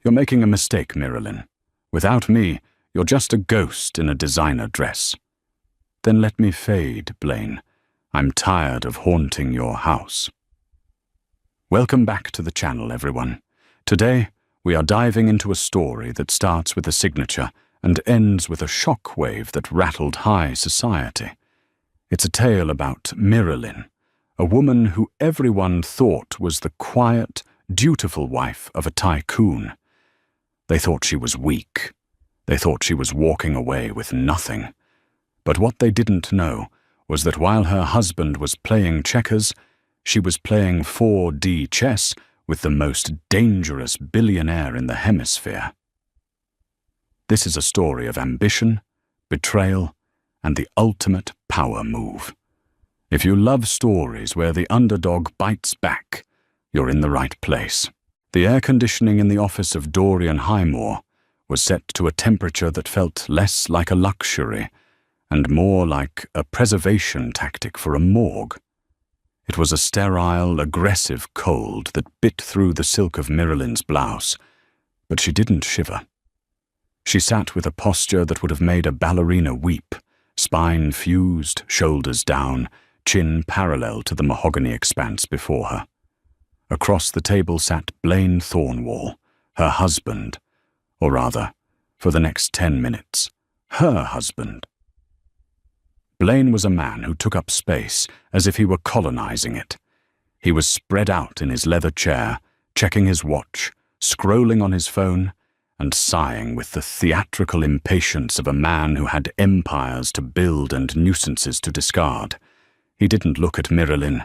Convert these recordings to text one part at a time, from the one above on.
You're making a mistake, Marilyn. Without me, you're just a ghost in a designer dress. Then let me fade, Blaine. I'm tired of haunting your house. Welcome back to the channel, everyone. Today, we are diving into a story that starts with a signature and ends with a shockwave that rattled high society. It's a tale about Marilyn, a woman who everyone thought was the quiet, dutiful wife of a tycoon. They thought she was weak. They thought she was walking away with nothing. But what they didn't know was that while her husband was playing checkers, she was playing 4D chess with the most dangerous billionaire in the hemisphere. This is a story of ambition, betrayal, and the ultimate power move. If you love stories where the underdog bites back, you're in the right place. The air conditioning in the office of Dorian Highmore was set to a temperature that felt less like a luxury and more like a preservation tactic for a morgue. It was a sterile, aggressive cold that bit through the silk of Marilyn's blouse, but she didn't shiver. She sat with a posture that would have made a ballerina weep, spine fused, shoulders down, chin parallel to the mahogany expanse before her. Across the table sat Blaine Thornwall, her husband, or rather, for the next 10 minutes, her husband. Blaine was a man who took up space as if he were colonizing it. He was spread out in his leather chair, checking his watch, scrolling on his phone, and sighing with the theatrical impatience of a man who had empires to build and nuisances to discard. He didn't look at Marilyn.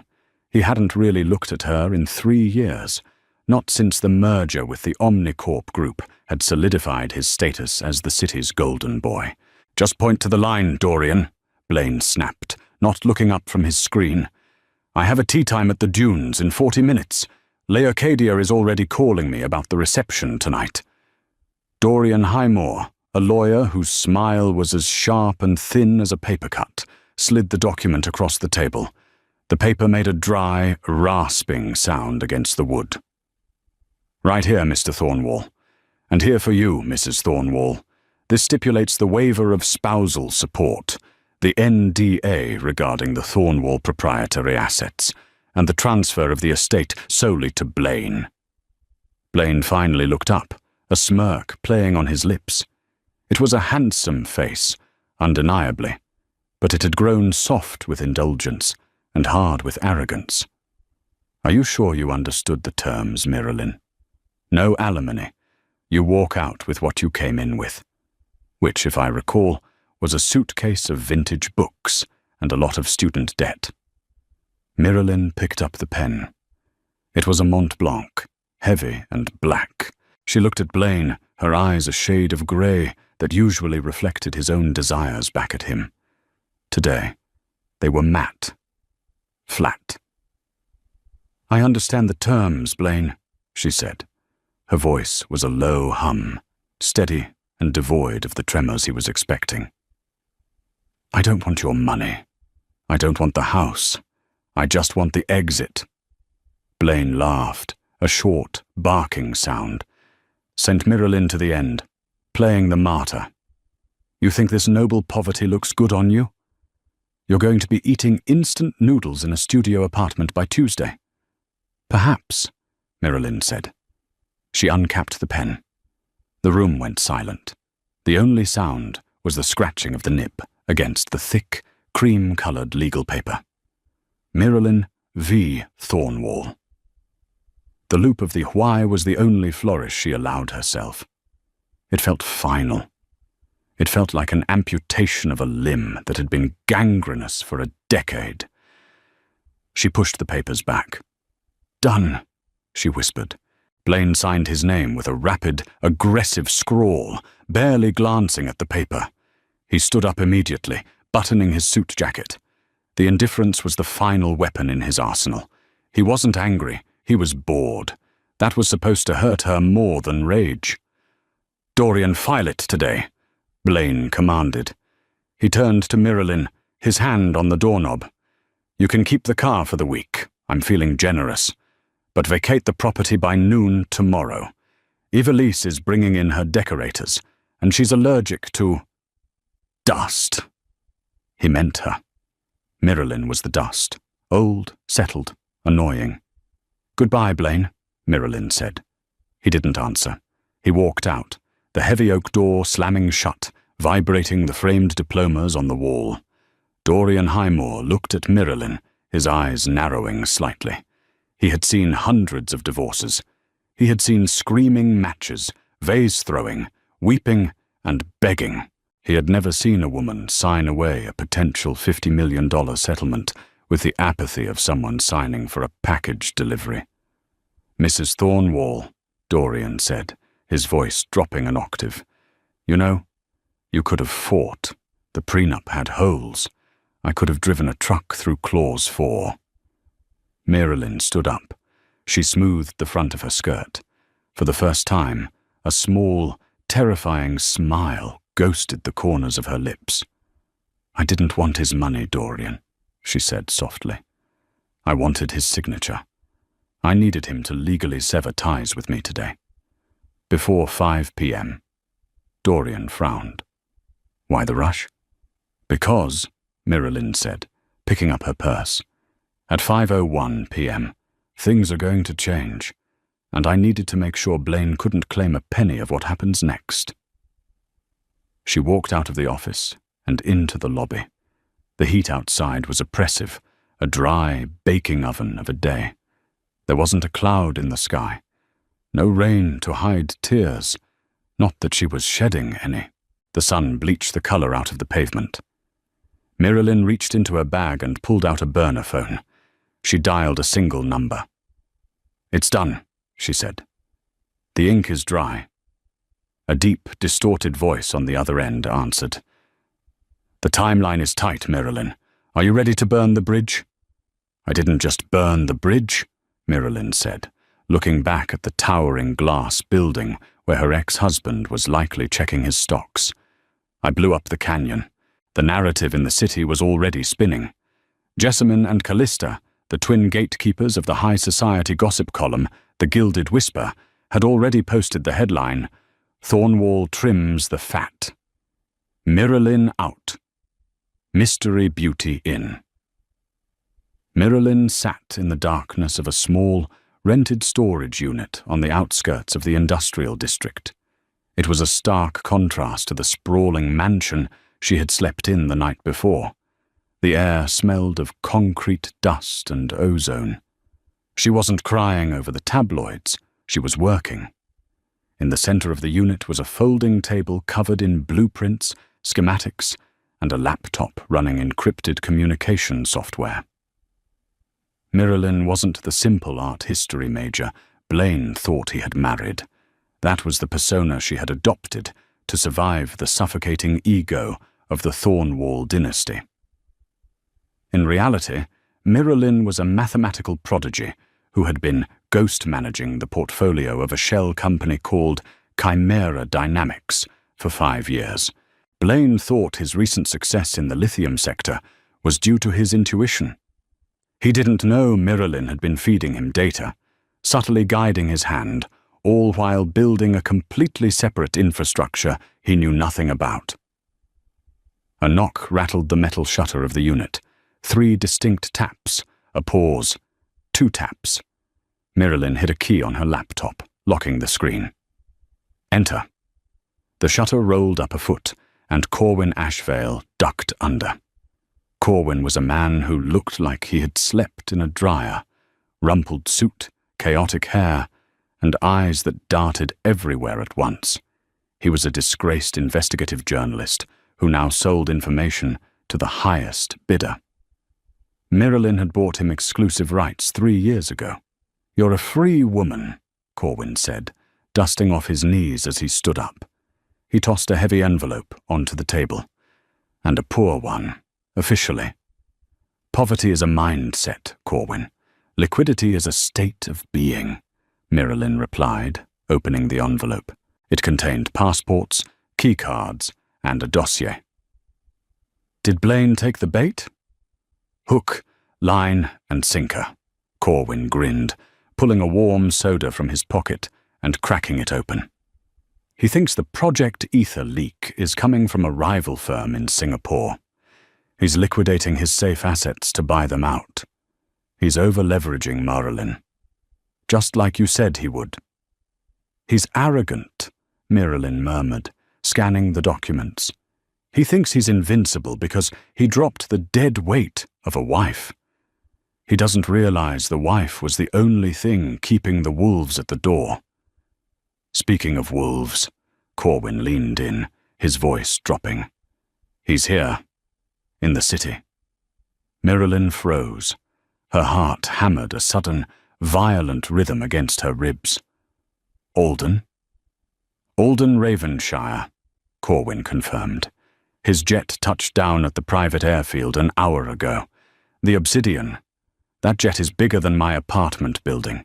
He hadn't really looked at her in 3 years, not since the merger with the Omnicorp Group had solidified his status as the city's golden boy. "Just point to the line, Dorian," Blaine snapped, not looking up from his screen. "I have a tea time at the Dunes in 40 minutes. Leocadia is already calling me about the reception tonight." Dorian Highmore, a lawyer whose smile was as sharp and thin as a paper cut, slid the document across the table. The paper made a dry, rasping sound against the wood. "Right here, Mr. Thornwall. And here for you, Mrs. Thornwall. This stipulates the waiver of spousal support, the NDA regarding the Thornwall proprietary assets, and the transfer of the estate solely to Blaine." Blaine finally looked up, a smirk playing on his lips. It was a handsome face, undeniably, but it had grown soft with indulgence and hard with arrogance. "Are you sure you understood the terms, Marilyn? No alimony. You walk out with what you came in with," which, if I recall, was a suitcase of vintage books and a lot of student debt. Marilyn picked up the pen. It was a Mont Blanc, heavy and black. She looked at Blaine, her eyes a shade of grey that usually reflected his own desires back at him. Today, they were matte, flat. "I understand the terms, Blaine," she said. Her voice was a low hum, steady and devoid of the tremors he was expecting. "I don't want your money. I don't want the house. I just want the exit." Blaine laughed, a short, barking sound. Sent Marilyn to the end, playing the martyr. "You think this noble poverty looks good on you? You're going to be eating instant noodles in a studio apartment by Tuesday." "Perhaps," Marilyn said. She uncapped the pen. The room went silent. The only sound was the scratching of the nib against the thick, cream-colored legal paper. Marilyn V. Thornwall. The loop of the Y was the only flourish she allowed herself. It felt final. It felt like an amputation of a limb that had been gangrenous for a decade. She pushed the papers back. "Done," she whispered. Blaine signed his name with a rapid, aggressive scrawl, barely glancing at the paper. He stood up immediately, buttoning his suit jacket. The indifference was the final weapon in his arsenal. He wasn't angry, he was bored. That was supposed to hurt her more than rage. "Dorian, file it today," Blaine commanded. He turned to Marilyn, his hand on the doorknob. "You can keep the car for the week. I'm feeling generous. But vacate the property by noon tomorrow. Ivelisse is bringing in her decorators, and she's allergic to dust. He meant her. Miralyn was the dust. Old, settled, annoying. Goodbye, Blaine, Miralyn said. He didn't answer. He walked out, the heavy oak door slamming shut, vibrating the framed diplomas on the wall. Dorian Highmore looked at Miralyn, his eyes narrowing slightly. He had seen hundreds of divorces. He had seen screaming matches, vase-throwing, weeping, and begging. He had never seen a woman sign away a potential $50 million settlement with the apathy of someone signing for a package delivery. Mrs. Thornwall, Dorian said, his voice dropping an octave. You know, you could have fought. The prenup had holes. I could have driven a truck through Clause 4. Miralyn stood up. She smoothed the front of her skirt. For the first time, a small, terrifying smile ghosted the corners of her lips. I didn't want his money, Dorian, she said softly. I wanted his signature. I needed him to legally sever ties with me today. Before 5 p.m. Dorian frowned. Why the rush? Because, Miralyn said, picking up her purse, at 5:01 p.m., things are going to change, and I needed to make sure Blaine couldn't claim a penny of what happens next. She walked out of the office and into the lobby. The heat outside was oppressive, a dry, baking oven of a day. There wasn't a cloud in the sky. No rain to hide tears. Not that she was shedding any. The sun bleached the color out of the pavement. Miralyn reached into her bag and pulled out a burner phone. She dialed a single number. It's done, she said. The ink is dry. A deep, distorted voice on the other end answered. The timeline is tight, Miralyn. Are you ready to burn the bridge? I didn't just burn the bridge, Miralyn said, looking back at the towering glass building where her ex-husband was likely checking his stocks. I blew up the canyon. The narrative in the city was already spinning. Jessamine and Callista, the twin gatekeepers of the high society gossip column, The Gilded Whisper, had already posted the headline, Thornwall trims the fat. Miralyn out. Mystery Beauty in. Miralyn sat in the darkness of a small, rented storage unit on the outskirts of the industrial district. It was a stark contrast to the sprawling mansion she had slept in the night before. The air smelled of concrete dust and ozone. She wasn't crying over the tabloids, she was working. In the center of the unit was a folding table covered in blueprints, schematics, and a laptop running encrypted communication software. Miralyn wasn't the simple art history major Blaine thought he had married. That was the persona she had adopted to survive the suffocating ego of the Thornwall dynasty. In reality, Miralyn was a mathematical prodigy who had been ghost managing the portfolio of a shell company called Chimera Dynamics for 5 years. Blaine thought his recent success in the lithium sector was due to his intuition. He didn't know Miralyn had been feeding him data, subtly guiding his hand, all while building a completely separate infrastructure he knew nothing about. A knock rattled the metal shutter of the unit. 3 distinct taps, a pause, 2 taps. Miralyn hit a key on her laptop, locking the screen. Enter. The shutter rolled up a foot, and Corwin Ashvale ducked under. Corwin was a man who looked like he had slept in a dryer, rumpled suit, chaotic hair, and eyes that darted everywhere at once. He was a disgraced investigative journalist who now sold information to the highest bidder. Miralyn had bought him exclusive rights 3 years ago. You're a free woman, Corwin said, dusting off his knees as he stood up. He tossed a heavy envelope onto the table. And a poor one, officially. Poverty is a mindset, Corwin. Liquidity is a state of being, Miralyn replied, opening the envelope. It contained passports, keycards, and a dossier. Did Blaine take the bait? Hook, line, and sinker, Corwin grinned, pulling a warm soda from his pocket and cracking it open. He thinks the Project Ether leak is coming from a rival firm in Singapore. He's liquidating his safe assets to buy them out. He's over-leveraging Marilyn. Just like you said he would. He's arrogant, Marilyn murmured, scanning the documents. He thinks he's invincible because he dropped the dead weight of a wife. He doesn't realize the wife was the only thing keeping the wolves at the door. Speaking of wolves, Corwin leaned in, his voice dropping. He's here, in the city. Marilyn froze. Her heart hammered a sudden, violent rhythm against her ribs. Alden? Alden Ravenshire, Corwin confirmed. His jet touched down at the private airfield an hour ago. The Obsidian. That jet is bigger than my apartment building.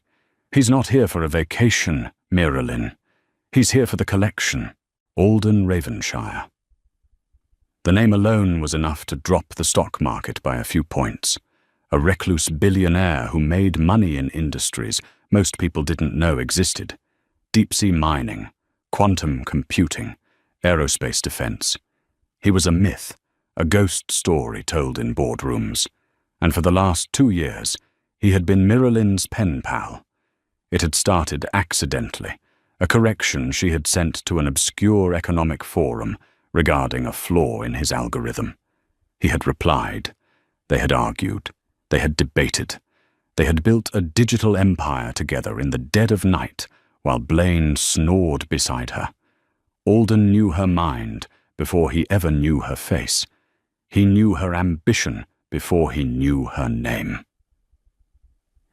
He's not here for a vacation, Marilyn. He's here for the collection. Alden Ravenshire. The name alone was enough to drop the stock market by a few points. A recluse billionaire who made money in industries most people didn't know existed. Deep-sea mining, quantum computing, aerospace defense. He was a myth, a ghost story told in boardrooms. And for the last 2 years, he had been Marilyn's pen pal. It had started accidentally, a correction she had sent to an obscure economic forum regarding a flaw in his algorithm. He had replied. They had argued. They had debated. They had built a digital empire together in the dead of night while Blaine snored beside her. Alden knew her mind before he ever knew her face. He knew her ambition before he knew her name.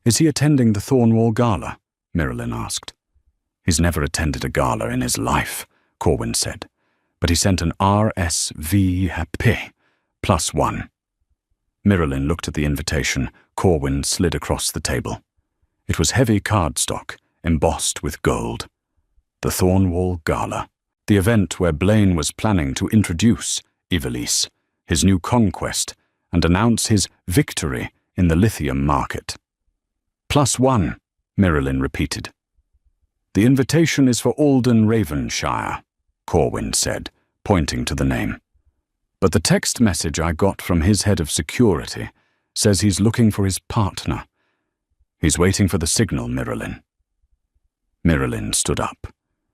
Is he attending the Thornwall Gala? Marilyn asked. He's never attended a gala in his life, Corwin said, but he sent an RSVP +1. Marilyn looked at the invitation Corwin slid across the table. It was heavy cardstock, embossed with gold. The Thornwall Gala, the event where Blaine was planning to introduce Ivelisse, his new conquest, and announce his victory in the lithium market. +1, Marilyn repeated. The invitation is for Alden Ravenshire, Corwin said, pointing to the name. But the text message I got from his head of security says he's looking for his partner. He's waiting for the signal, Marilyn. Marilyn stood up.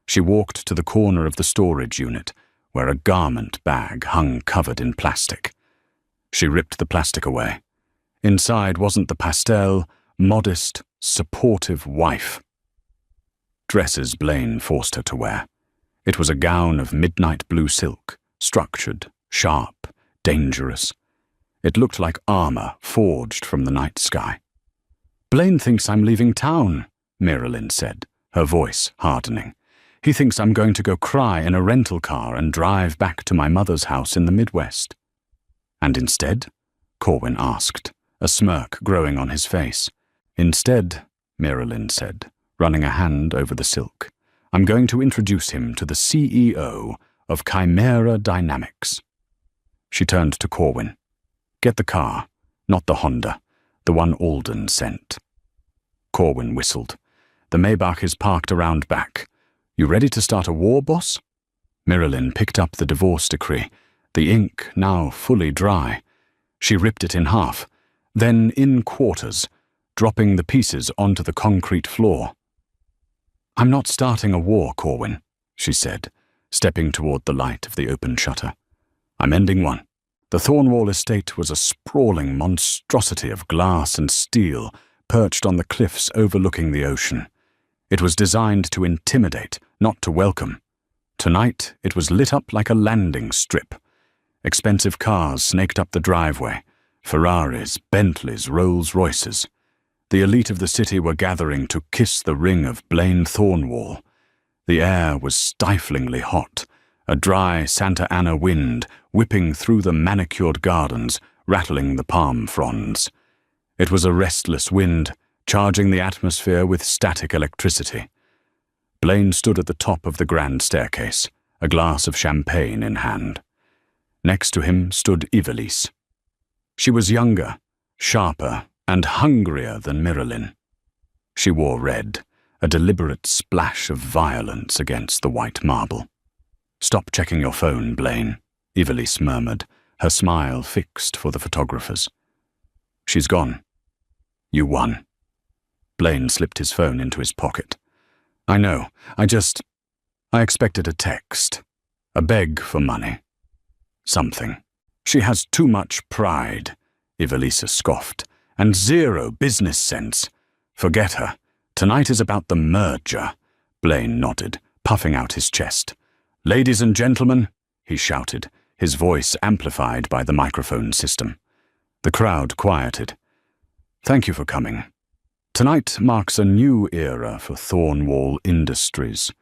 She walked to the corner of the storage unit, where a garment bag hung covered in plastic. She ripped the plastic away. Inside wasn't the pastel, modest, supportive wife. Dresses Blaine forced her to wear. It was a gown of midnight blue silk, structured, sharp, dangerous. It looked like armor forged from the night sky. Blaine thinks I'm leaving town, Marilyn said, her voice hardening. He thinks I'm going to go cry in a rental car and drive back to my mother's house in the Midwest. And instead? Corwin asked, a smirk growing on his face. Instead, Marilyn said, running a hand over the silk, I'm going to introduce him to the CEO of Chimera Dynamics. She turned to Corwin. Get the car, not the Honda, the one Alden sent. Corwin whistled. The Maybach is parked around back. You ready to start a war, boss? Marilyn picked up the divorce decree, the ink now fully dry. She ripped it in half, then in quarters, dropping the pieces onto the concrete floor. I'm not starting a war, Corwin, she said, stepping toward the light of the open shutter. I'm ending one. The Thornwall estate was a sprawling monstrosity of glass and steel perched on the cliffs overlooking the ocean. It was designed to intimidate, not to welcome. Tonight, it was lit up like a landing strip. Expensive cars snaked up the driveway, Ferraris, Bentleys, Rolls-Royces. The elite of the city were gathering to kiss the ring of Blaine Thornwall. The air was stiflingly hot, a dry Santa Ana wind whipping through the manicured gardens, rattling the palm fronds. It was a restless wind, charging the atmosphere with static electricity. Blaine stood at the top of the grand staircase, a glass of champagne in hand. Next to him stood Ivelisse. She was younger, sharper, and hungrier than Marilyn. She wore red, a deliberate splash of violence against the white marble. "Stop checking your phone, Blaine," Ivelisse murmured, her smile fixed for the photographers. "She's gone. You won." Blaine slipped his phone into his pocket. "I know. I expected a text. A beg for money. Something. She has too much pride," Ivelisse scoffed, "and zero business sense. Forget her. Tonight is about the merger." Blaine nodded, puffing out his chest. "Ladies and gentlemen," he shouted, his voice amplified by the microphone system. The crowd quieted. "Thank you for coming. Tonight marks a new era for Thornwall Industries.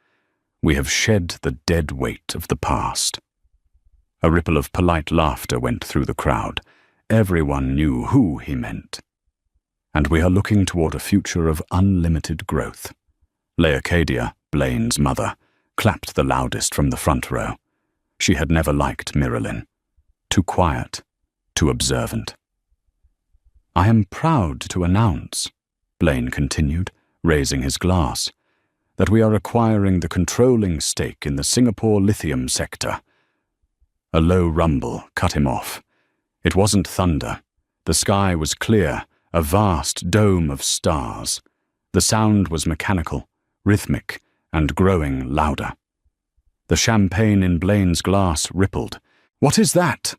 We have shed the dead weight of the past." A ripple of polite laughter went through the crowd. Everyone knew who he meant. "And we are looking toward a future of unlimited growth." Leocadia, Blaine's mother, clapped the loudest from the front row. She had never liked Miralyn. Too quiet, too observant. "I am proud to announce," Blaine continued, raising his glass, "that we are acquiring the controlling stake in the Singapore lithium sector." A low rumble cut him off. It wasn't thunder. The sky was clear, a vast dome of stars. The sound was mechanical, rhythmic, and growing louder. The champagne in Blaine's glass rippled. "What is that?"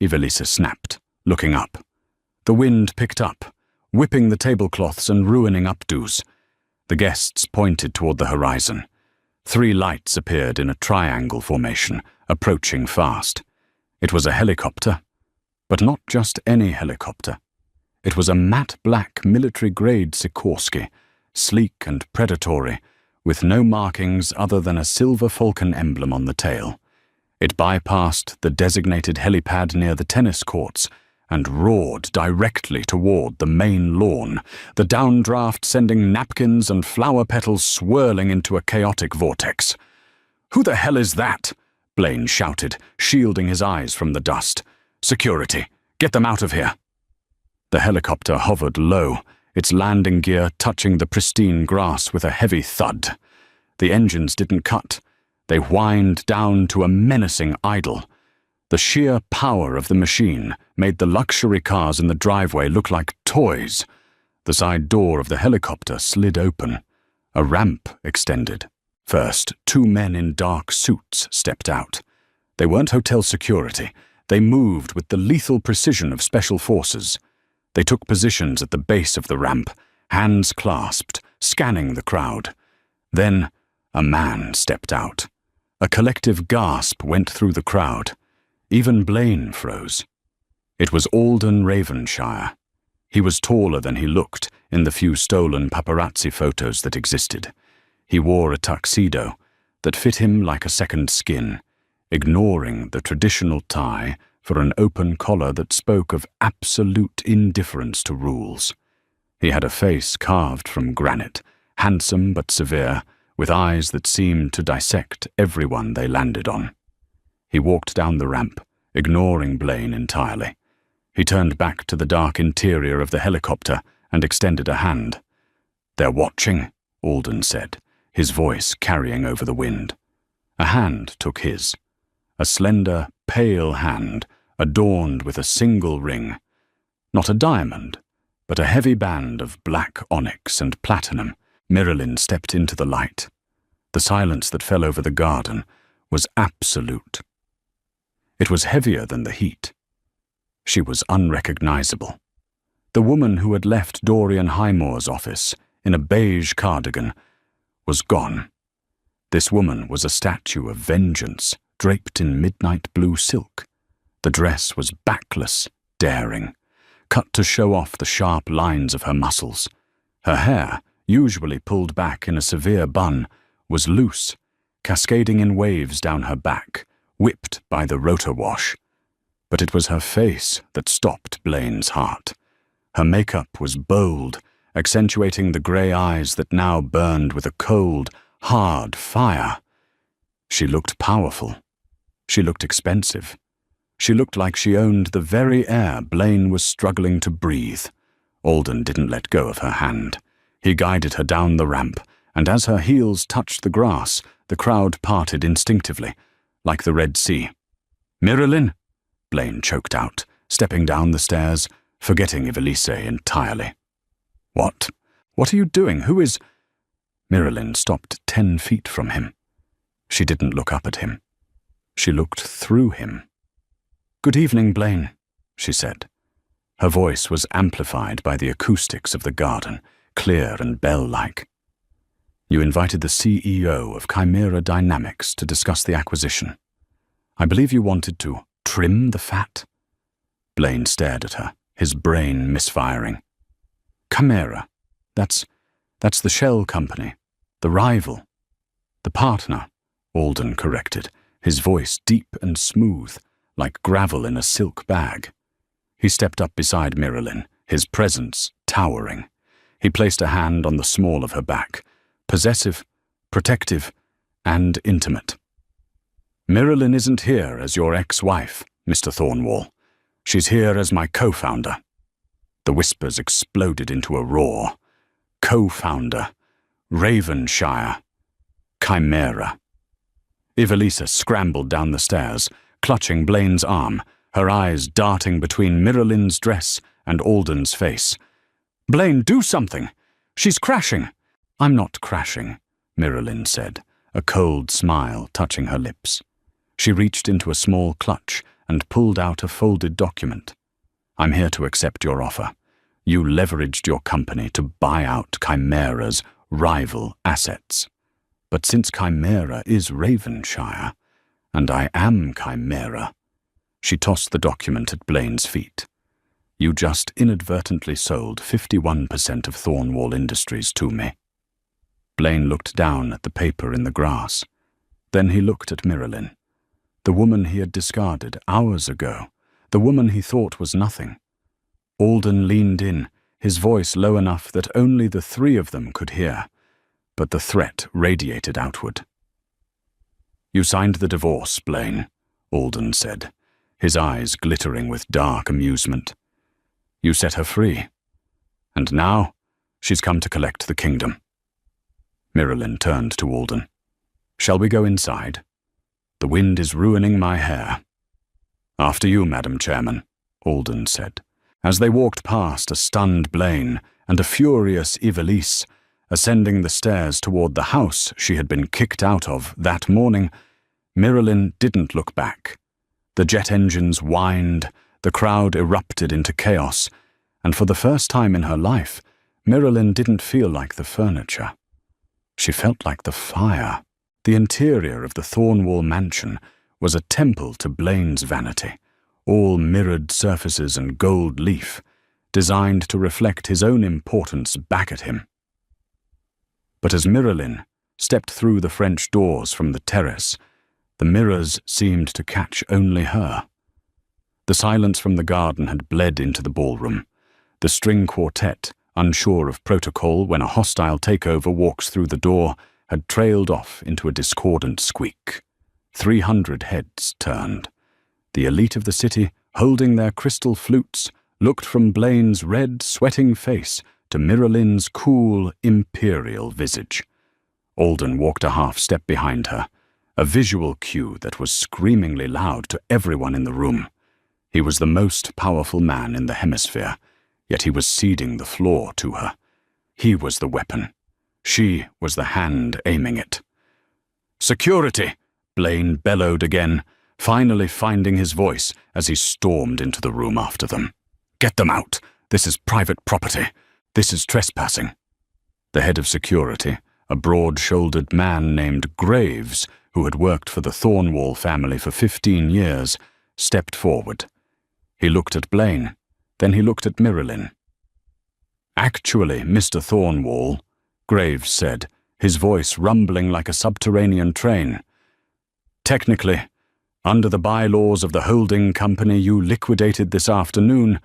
Ivelisse snapped, looking up. The wind picked up, whipping the tablecloths and ruining updos. The guests pointed toward the horizon. 3 lights appeared in a triangle formation, approaching fast. It was a helicopter, but not just any helicopter. It was a matte black military-grade Sikorsky, sleek and predatory, with no markings other than a silver falcon emblem on the tail. It bypassed the designated helipad near the tennis courts and roared directly toward the main lawn, the downdraft sending napkins and flower petals swirling into a chaotic vortex. "Who the hell is that?" Blaine shouted, shielding his eyes from the dust. "Security, get them out of here." The helicopter hovered low, its landing gear touching the pristine grass with a heavy thud. The engines didn't cut. They whined down to a menacing idle. The sheer power of the machine made the luxury cars in the driveway look like toys. The side door of the helicopter slid open. A ramp extended. First, 2 men in dark suits stepped out. They weren't hotel security. They moved with the lethal precision of special forces. They took positions at the base of the ramp, hands clasped, scanning the crowd. Then, a man stepped out. A collective gasp went through the crowd. Even Blaine froze. It was Alden Ravenshire. He was taller than he looked in the few stolen paparazzi photos that existed. He wore a tuxedo that fit him like a second skin, ignoring the traditional tie for an open collar that spoke of absolute indifference to rules. He had a face carved from granite, handsome but severe, with eyes that seemed to dissect everyone they landed on. He walked down the ramp, ignoring Blaine entirely. He turned back to the dark interior of the helicopter and extended a hand. "They're watching," Alden said, his voice carrying over the wind. A hand took his. A slender, pale hand, adorned with a single ring. Not a diamond, but a heavy band of black onyx and platinum. Miralyn stepped into the light. The silence that fell over the garden was absolute. It was heavier than the heat. She was unrecognizable. The woman who had left Dorian Highmore's office in a beige cardigan was gone. This woman was a statue of vengeance, draped in midnight blue silk. The dress was backless, daring, cut to show off the sharp lines of her muscles. Her hair, usually pulled back in a severe bun, was loose, cascading in waves down her back, whipped by the rotor wash. But it was her face that stopped Blaine's heart. Her makeup was bold, accentuating the grey eyes that now burned with a cold, hard fire. She looked powerful. She looked expensive. She looked like she owned the very air Blaine was struggling to breathe. Alden didn't let go of her hand. He guided her down the ramp and as her heels touched the grass, the crowd parted instinctively, like the Red Sea. "Miralyn," Blaine choked out, stepping down the stairs, forgetting Ivelisse entirely. "What? What are you doing? Who is—" Miralyn stopped 10 feet from him. She didn't look up at him. She looked through him. "Good evening, Blaine," she said. Her voice was amplified by the acoustics of the garden, clear and bell-like. "You invited the CEO of Chimera Dynamics to discuss the acquisition. I believe you wanted to trim the fat?" Blaine stared at her, his brain misfiring. "Chimera. That's the shell company, the rival, the partner," Alden corrected, his voice deep and smooth, like gravel in a silk bag. He stepped up beside Miralyn, his presence towering. He placed a hand on the small of her back, possessive, protective, and intimate. "Miralyn isn't here as your ex-wife, Mr. Thornwall. She's here as my co-founder." The whispers exploded into a roar. Co-founder. Ravenshire. Chimera. Ivelisse scrambled down the stairs, clutching Blaine's arm, her eyes darting between Miralyn's dress and Alden's face. "Blaine, do something! She's crashing!" "I'm not crashing," Miralyn said, a cold smile touching her lips. She reached into a small clutch and pulled out a folded document. "I'm here to accept your offer. You leveraged your company to buy out Chimera's rival assets. But since Chimera is Ravenshire, and I am Chimera," she tossed the document at Blaine's feet. "You just inadvertently sold 51% of Thornwall Industries to me." Blaine looked down at the paper in the grass. Then he looked at Miralyn, the woman he had discarded hours ago, the woman he thought was nothing. Alden leaned in, his voice low enough that only the three of them could hear, but the threat radiated outward. "You signed the divorce, Blaine," Alden said, his eyes glittering with dark amusement. "You set her free, and now she's come to collect the kingdom." Miralyn turned to Alden. "Shall we go inside? The wind is ruining my hair." "After you, Madam Chairman," Alden said, as they walked past a stunned Blaine and a furious Ivelisse, ascending the stairs toward the house she had been kicked out of that morning. Miralyn didn't look back. The jet engines whined, the crowd erupted into chaos, and for the first time in her life, Miralyn didn't feel like the furniture. She felt like the fire. The interior of the Thornwall mansion was a temple to Blaine's vanity, all mirrored surfaces and gold leaf, designed to reflect his own importance back at him. But as Miralyn stepped through the French doors from the terrace, the mirrors seemed to catch only her. The silence from the garden had bled into the ballroom. The string quartet, unsure of protocol when a hostile takeover walks through the door, had trailed off into a discordant squeak. 300 heads turned. The elite of the city, holding their crystal flutes, looked from Blaine's red, sweating face to Miralyn's cool, imperial visage. Alden walked a half-step behind her, a visual cue that was screamingly loud to everyone in the room. He was the most powerful man in the hemisphere, yet he was ceding the floor to her. He was the weapon. She was the hand aiming it. "Security!" Blaine bellowed again, finally finding his voice as he stormed into the room after them. "Get them out! This is private property. This is trespassing." The head of security, a broad-shouldered man named Graves, who had worked for the Thornwall family for 15 years, stepped forward. He looked at Blaine, then he looked at Miralyn. "Actually, Mr. Thornwall," Graves said, his voice rumbling like a subterranean train, "technically, under the bylaws of the holding company you liquidated this afternoon,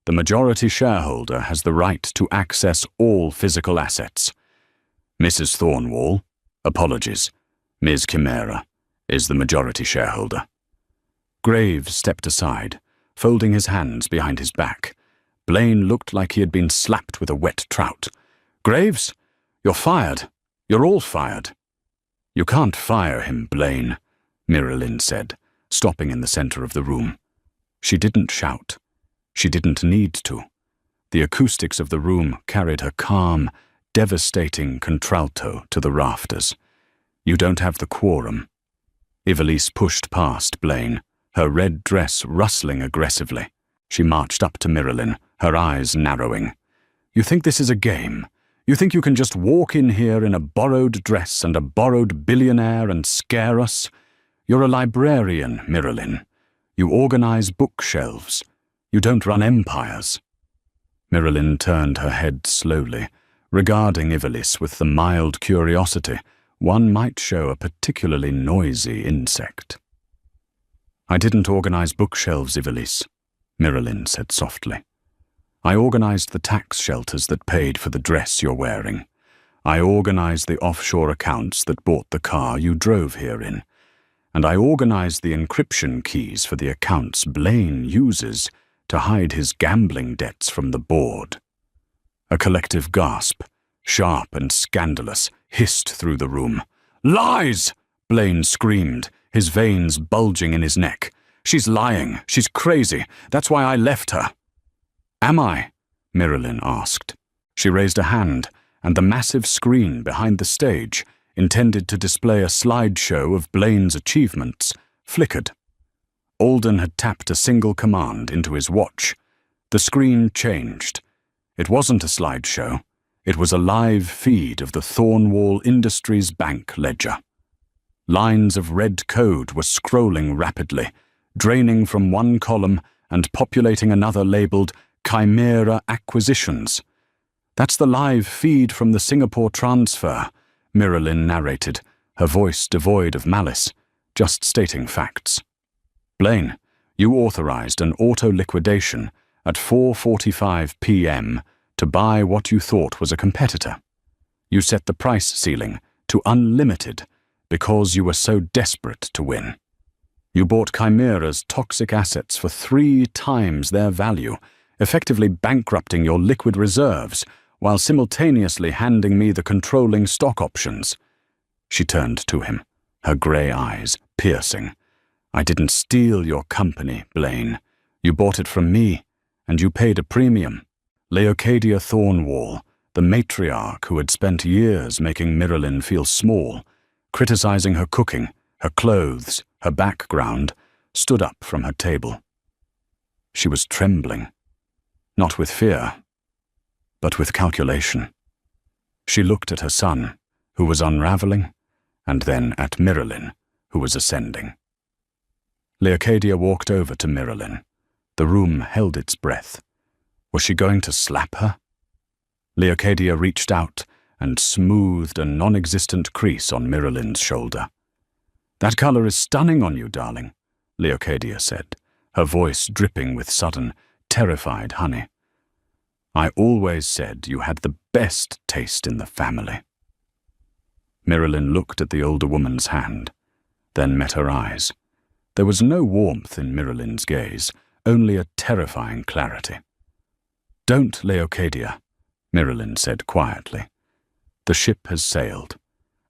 the majority shareholder has the right to access all physical assets. Mrs. Thornwall, apologies, Ms. Chimera, is the majority shareholder." Graves stepped aside, folding his hands behind his back. Blaine looked like he had been slapped with a wet trout. "Graves, you're fired," You're all fired." "You can't fire him, Blaine," Miralyn said, stopping in the center of the room. She didn't shout. She didn't need to. The acoustics of the room carried her calm, devastating contralto to the rafters. "You don't have the quorum." Ivelisse pushed past Blaine, her red dress rustling aggressively. She marched up to Miralyn, her eyes narrowing. "You think this is a game? You think you can just walk in here in a borrowed dress and a borrowed billionaire and scare us? You're a librarian, Miralyn. You organize bookshelves. You don't run empires." Miralyn turned her head slowly, regarding Ivelisse with the mild curiosity one might show a particularly noisy insect. "I didn't organize bookshelves, Ivelisse," Miralyn said softly. "I organized the tax shelters that paid for the dress you're wearing. I organized the offshore accounts that bought the car you drove here in. And I organized the encryption keys for the accounts Blaine uses to hide his gambling debts from the board." A collective gasp, sharp and scandalous, hissed through the room. "Lies!" Blaine screamed, his veins bulging in his neck. "She's lying. She's crazy. That's why I left her." "Am I?" Miralyn asked. She raised a hand, and the massive screen behind the stage, intended to display a slideshow of Blaine's achievements, flickered. Alden had tapped a single command into his watch. The screen changed. It wasn't a slideshow. It was a live feed of the Thornwall Industries Bank ledger. Lines of red code were scrolling rapidly, draining from one column and populating another labeled Chimera Acquisitions. "That's the live feed from the Singapore transfer," Miralyn narrated, her voice devoid of malice, just stating facts. "Blaine, you authorized an auto-liquidation at 4:45 p.m. to buy what you thought was a competitor. You set the price ceiling to unlimited because you were so desperate to win. You bought Chimera's toxic assets for 3 times their value, effectively bankrupting your liquid reserves while simultaneously handing me the controlling stock options." She turned to him, her grey eyes piercing. "I didn't steal your company, Blaine. You bought it from me, and you paid a premium." Leocadia Thornwall, the matriarch who had spent years making Miralyn feel small, criticizing her cooking, her clothes, her background, stood up from her table. She was trembling, not with fear, but with calculation. She looked at her son, who was unraveling, and then at Miralyn, who was ascending. Leocadia walked over to Miralyn. The room held its breath. Was she going to slap her? Leocadia reached out and smoothed a non-existent crease on Miralyn's shoulder. "That color is stunning on you, darling," Leocadia said, her voice dripping with sudden, terrified honey. "I always said you had the best taste in the family." Miralyn looked at the older woman's hand, then met her eyes. There was no warmth in Miralyn's gaze, only a terrifying clarity. "Don't, Leocadia," Miralyn said quietly. "The ship has sailed,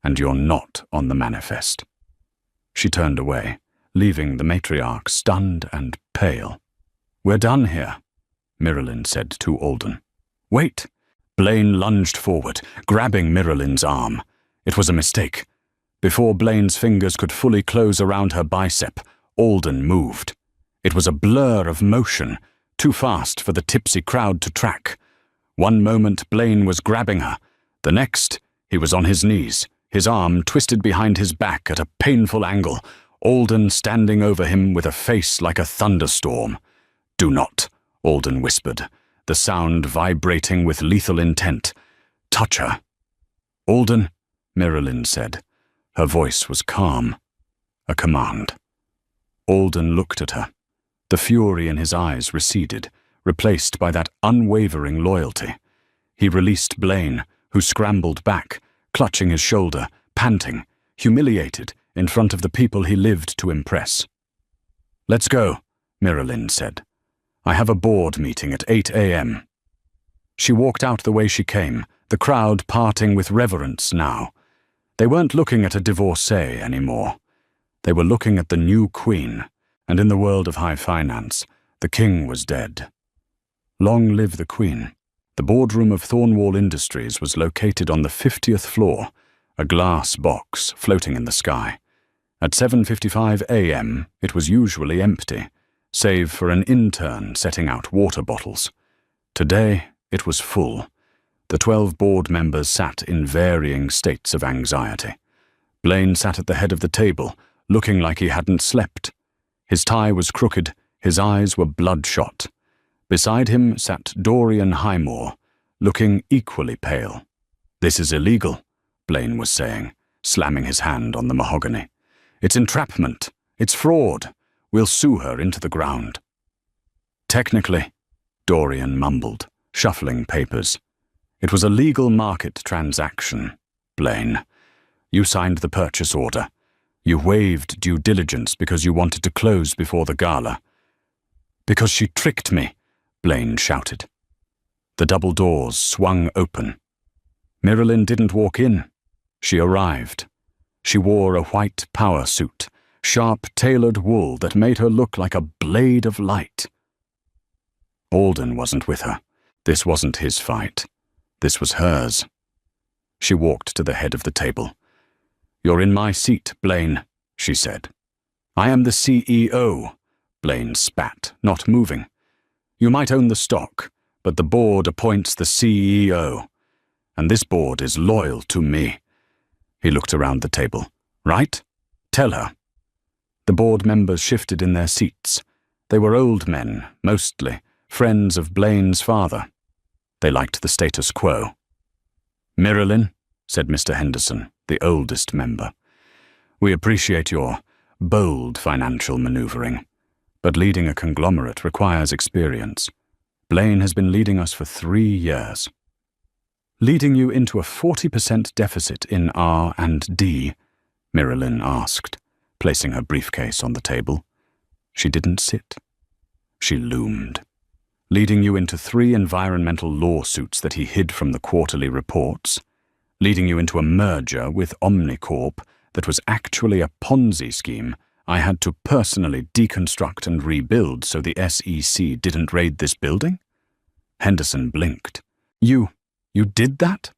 and you're not on the manifest." She turned away, leaving the matriarch stunned and pale. "We're done here," Miralyn said to Alden. "Wait!" Blaine lunged forward, grabbing Miralyn's arm. It was a mistake. Before Blaine's fingers could fully close around her bicep, Alden moved. It was a blur of motion, too fast for the tipsy crowd to track. One moment Blaine was grabbing her. The next, he was on his knees, his arm twisted behind his back at a painful angle, Alden standing over him with a face like a thunderstorm. "Do not," Alden whispered, the sound vibrating with lethal intent. "Touch her." "Alden," Miralyn said. Her voice was calm. A command. Alden looked at her. The fury in his eyes receded, replaced by that unwavering loyalty. He released Blaine, who scrambled back, clutching his shoulder, panting, humiliated in front of the people he lived to impress. "Let's go," Miralyn said. "I have a board meeting at 8 a.m. She walked out the way she came, the crowd parting with reverence now, They weren't looking at a divorcee anymore. They were looking at the new queen, and in the world of high finance, the king was dead. Long live the queen. The boardroom of Thornwall Industries was located on the 50th floor, a glass box floating in the sky. At 7:55 a.m., it was usually empty, save for an intern setting out water bottles. Today, it was full. The 12 board members sat in varying states of anxiety. Blaine sat at the head of the table, looking like he hadn't slept. His tie was crooked, his eyes were bloodshot. Beside him sat Dorian Highmore, looking equally pale. "This is illegal," Blaine was saying, slamming his hand on the mahogany. "It's entrapment. It's fraud. We'll sue her into the ground." "Technically," Dorian mumbled, shuffling papers. "It was a legal market transaction, Blaine. You signed the purchase order. You waived due diligence because you wanted to close before the gala." "Because she tricked me," Blaine shouted. The double doors swung open. Marilyn didn't walk in. She arrived. She wore a white power suit, sharp tailored wool that made her look like a blade of light. Alden wasn't with her. This wasn't his fight. This was hers. She walked to the head of the table. "You're in my seat, Blaine," she said. "I am the CEO," Blaine spat, not moving. "You might own the stock, but the board appoints the CEO. And this board is loyal to me." He looked around the table. "Right? Tell her." The board members shifted in their seats. They were old men, mostly, friends of Blaine's father. They liked the status quo. "Marilyn," said Mr. Henderson, the oldest member, "we appreciate your bold financial maneuvering, but leading a conglomerate requires experience. Blaine has been leading us for 3 years. Leading you into a 40% deficit in R&D, Marilyn asked, placing her briefcase on the table. She didn't sit. She loomed. Leading you into 3 environmental lawsuits that he hid from the quarterly reports. Leading you into a merger with Omnicorp that was actually a Ponzi scheme I had to personally deconstruct and rebuild so the SEC didn't raid this building? Henderson blinked. You did that?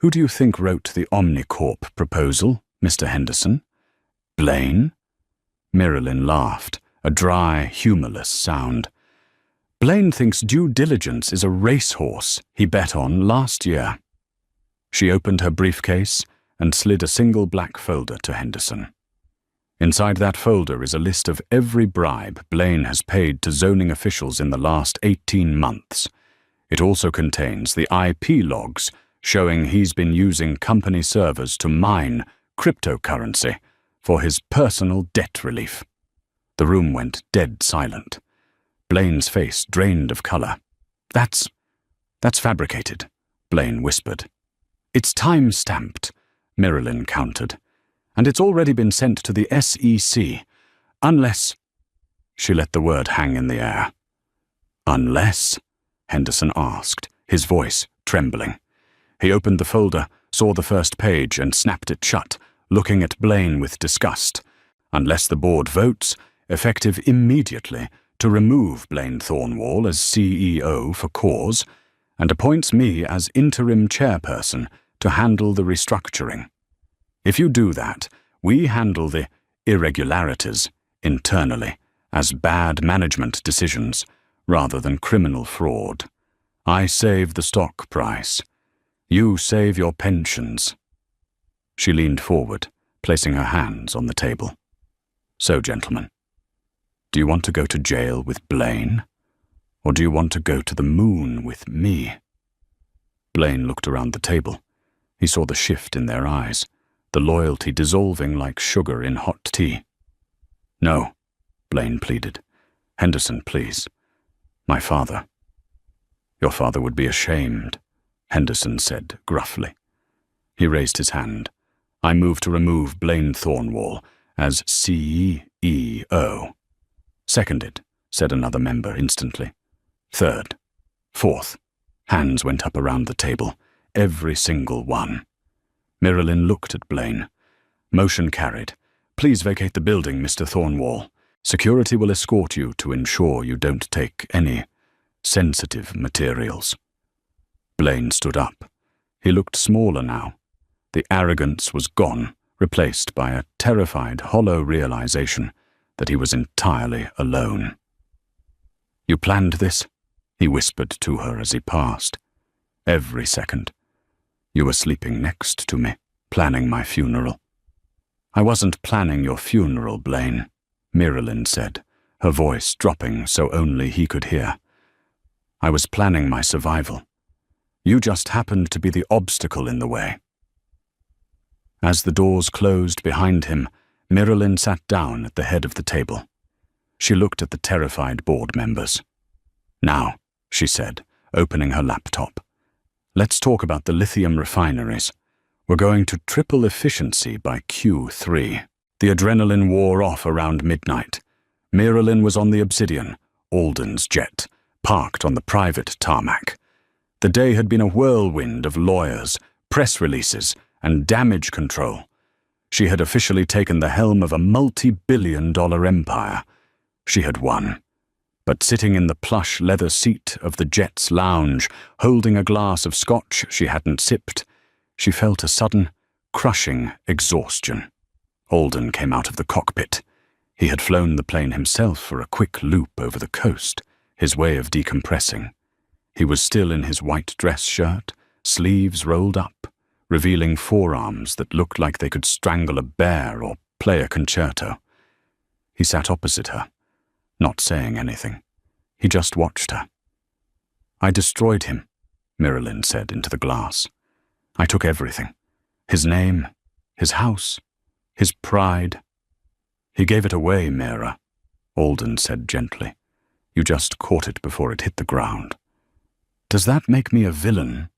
Who do you think wrote the Omnicorp proposal, Mr. Henderson? Blaine? Marilyn laughed, a dry, humorless sound. Blaine thinks due diligence is a racehorse he bet on last year. She opened her briefcase and slid a single black folder to Henderson. Inside that folder is a list of every bribe Blaine has paid to zoning officials in the last 18 months. It also contains the IP logs showing he's been using company servers to mine cryptocurrency for his personal debt relief. The room went dead silent. Blaine's face drained of color. That's fabricated," Blaine whispered. "It's time-stamped," Marilyn countered. "And it's already been sent to the SEC. Unless—" She let the word hang in the air. "Unless?" Henderson asked, his voice trembling. He opened the folder, saw the first page, and snapped it shut, looking at Blaine with disgust. "Unless the board votes, effective immediately, to remove Blaine Thornwall as CEO for cause, and appoints me as interim chairperson to handle the restructuring. If you do that, we handle the irregularities internally as bad management decisions rather than criminal fraud. I save the stock price. You save your pensions." She leaned forward, placing her hands on the table. "So, gentlemen, do you want to go to jail with Blaine? Or do you want to go to the moon with me?" Blaine looked around the table. He saw the shift in their eyes, the loyalty dissolving like sugar in hot tea. "No," Blaine pleaded. "Henderson, please. My father." "Your father would be ashamed," Henderson said gruffly. He raised his hand. "I move to remove Blaine Thornwall as CEO." "Seconded," said another member instantly. "Third. Fourth." Hands went up around the table, every single one. Miralyn looked at Blaine. Motion carried. Please vacate the building, Mr. Thornwall. Security will escort you to ensure you don't take any sensitive materials. Blaine stood up. He looked smaller now. The arrogance was gone, replaced by a terrified, hollow realization that he was entirely alone. You planned this? He whispered to her as he passed. Every second. You were sleeping next to me, planning my funeral. I wasn't planning your funeral, Blaine, Miralyn said, her voice dropping so only he could hear. I was planning my survival. You just happened to be the obstacle in the way. As the doors closed behind him, Miralyn sat down at the head of the table. She looked at the terrified board members. Now, she said, opening her laptop, let's talk about the lithium refineries. We're going to triple efficiency by Q3. The adrenaline wore off around midnight. Miralyn was on the Obsidian, Alden's jet, parked on the private tarmac. The day had been a whirlwind of lawyers, press releases, and damage control. She had officially taken the helm of a multi-billion-dollar empire. She had won. But sitting in the plush leather seat of the jet's lounge, holding a glass of scotch she hadn't sipped, she felt a sudden, crushing exhaustion. Alden came out of the cockpit. He had flown the plane himself for a quick loop over the coast, his way of decompressing. He was still in his white dress shirt, sleeves rolled up, revealing forearms that looked like they could strangle a bear or play a concerto. He sat opposite her, not saying anything. He just watched her. I destroyed him, Miralyn said into the glass. I took everything. His name, his house, his pride. He gave it away, Mira, Alden said gently. You just caught it before it hit the ground. Does that make me a villain?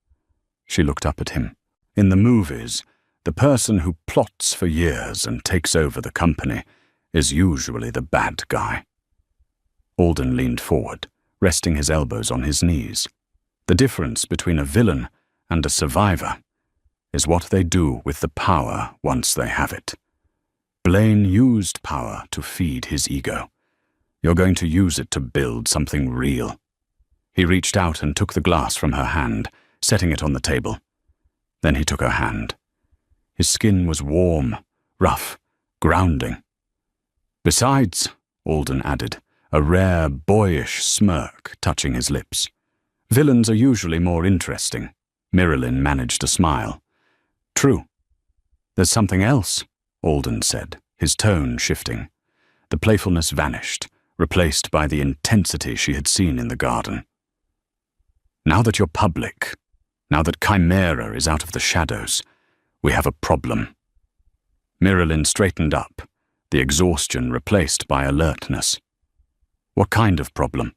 She looked up at him. In the movies, the person who plots for years and takes over the company is usually the bad guy. Alden leaned forward, resting his elbows on his knees. The difference between a villain and a survivor is what they do with the power once they have it. Blaine used power to feed his ego. You're going to use it to build something real. He reached out and took the glass from her hand, setting it on the table. Then he took her hand. His skin was warm, rough, grounding. Besides, Alden added, a rare, boyish smirk touching his lips. Villains are usually more interesting. Miralyn managed a smile. True. There's something else, Alden said, his tone shifting. The playfulness vanished, replaced by the intensity she had seen in the garden. Now that you're public, now that Chimera is out of the shadows, we have a problem. Miralyn straightened up, the exhaustion replaced by alertness. What kind of problem?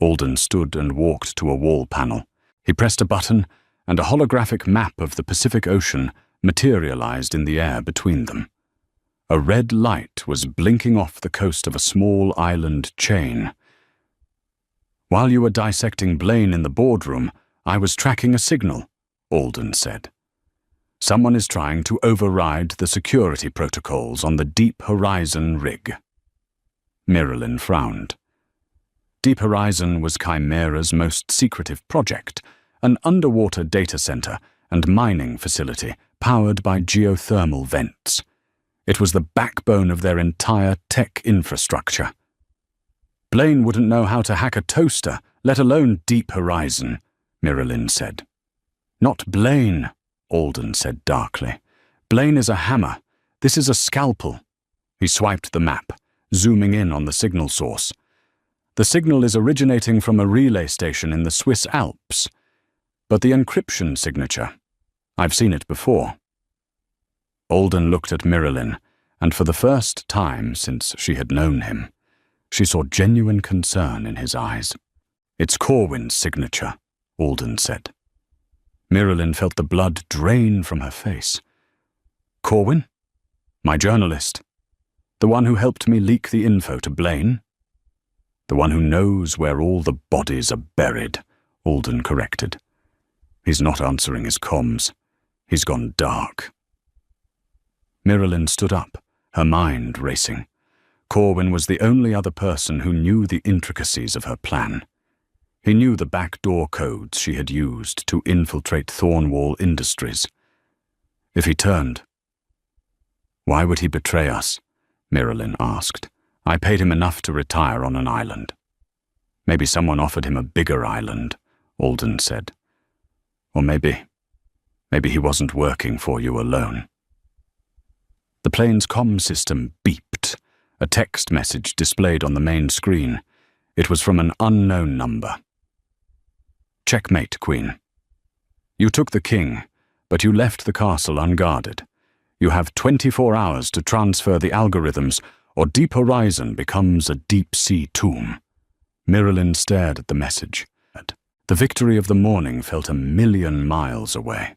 Alden stood and walked to a wall panel. He pressed a button, and a holographic map of the Pacific Ocean materialized in the air between them. A red light was blinking off the coast of a small island chain. While you were dissecting Blaine in the boardroom, I was tracking a signal, Alden said. Someone is trying to override the security protocols on the Deep Horizon rig. Miralyn frowned. Deep Horizon was Chimera's most secretive project, an underwater data center and mining facility powered by geothermal vents. It was the backbone of their entire tech infrastructure. Blaine wouldn't know how to hack a toaster, let alone Deep Horizon, Miralyn said. Not Blaine, Alden said darkly. Blaine is a hammer. This is a scalpel. He swiped the map, zooming in on the signal source. The signal is originating from a relay station in the Swiss Alps. But the encryption signature, I've seen it before. Alden looked at Miralyn, and for the first time since she had known him, she saw genuine concern in his eyes. It's Corwin's signature, Alden said. Miralyn felt the blood drain from her face. Corwin? My journalist. The one who helped me leak the info to Blaine? The one who knows where all the bodies are buried, Alden corrected. He's not answering his comms. He's gone dark. Miralyn stood up, her mind racing. Corwin was the only other person who knew the intricacies of her plan. He knew the backdoor codes she had used to infiltrate Thornwall Industries. If he turned... Why would he betray us? Miralyn asked. I paid him enough to retire on an island. Maybe someone offered him a bigger island, Alden said. Or maybe he wasn't working for you alone. The plane's comm system beeped. A text message displayed on the main screen. It was from an unknown number. Checkmate, Queen. You took the king, but you left the castle unguarded. You have 24 hours to transfer the algorithms, or Deep Horizon becomes a deep-sea tomb. Miralyn stared at the message. The victory of the morning felt 1,000,000 miles away.